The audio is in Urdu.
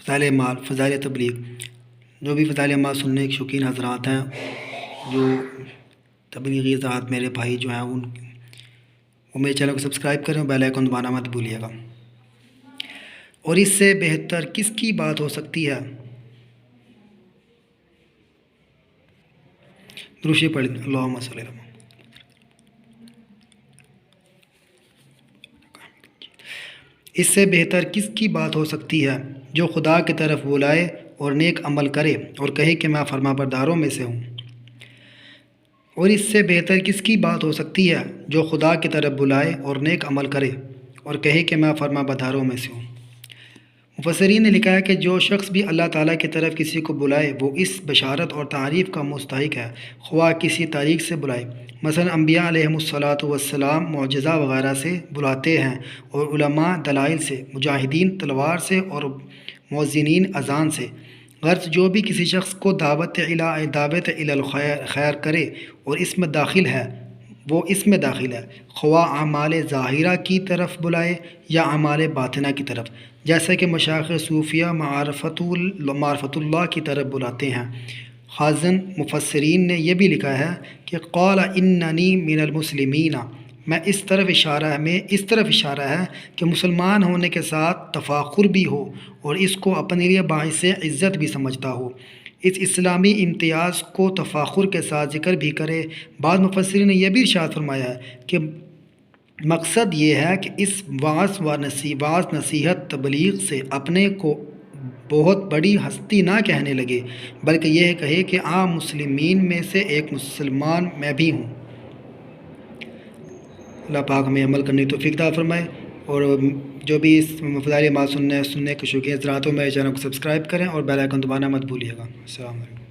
فضائل اعمال، فضائل تبلیغ، جو بھی فضائل اعمال سننے کے شوقین حضرات ہیں، جو تبلیغی حضرات میرے بھائی جو ہیں وہ میرے چینل کو سبسکرائب کریں اور بیل آئیکن دبانا مت بھولیے گا۔ اور اس سے بہتر کس کی بات ہو سکتی ہے؟ درود پڑھ اللہم صلی اللہ علیہ وسلم۔ اس سے بہتر کس کی بات ہو سکتی ہے جو خدا کی طرف بلائے اور نیک عمل کرے اور کہے کہ میں فرما برداروں میں سے ہوں۔ اور اس سے بہتر کس کی بات ہو سکتی ہے جو خدا کی طرف بلائے اور نیک عمل کرے اور کہے کہ میں فرما برداروں میں سے ہوں۔ مفسرین نے لکھا ہے کہ جو شخص بھی اللہ تعالیٰ کی طرف کسی کو بلائے وہ اس بشارت اور تعریف کا مستحق ہے، خواہ کسی طریق سے بلائے۔ مثلا انبیاء علیہم السلام معجزہ وغیرہ سے بلاتے ہیں، اور علماء دلائل سے، مجاہدین تلوار سے، اور مؤذنین اذان سے۔ غرض جو بھی کسی شخص کو دعوت الی الخیر کرے اور اس میں داخل ہے، وہ اس میں داخل ہے، خواہ اعمال ظاہرہ کی طرف بلائے یا اعمال باطنہ کی طرف، جیسا کہ مشائخ صوفیہ معرفت اللہ کی طرف بلاتے ہیں۔ خازن مفسرین نے یہ بھی لکھا ہے کہ قال اننی من المسلمین، میں اس طرف اشارہ ہے کہ مسلمان ہونے کے ساتھ تفاخر بھی ہو اور اس کو اپنے لیے باعث عزت بھی سمجھتا ہو، اس اسلامی امتیاز کو تفاخر کے ساتھ ذکر بھی کرے۔ بعض مفسرین نے یہ بھی ارشاد فرمایا ہے کہ مقصد یہ ہے کہ اس وعظ نصیحت تبلیغ سے اپنے کو بہت بڑی ہستی نہ کہنے لگے، بلکہ یہ کہے کہ عام مسلمین میں سے ایک مسلمان میں بھی ہوں۔ اللہ پاک ہمیں عمل کرنے کی توفیق عطا فرمائے، اور جو بھی اس فضائل اعمال سننے کے شوقین حضرات میرے چینل کو سبسکرائب کریں اور بیل آئیکن دبانا مت بھولیے گا۔ السلام علیکم۔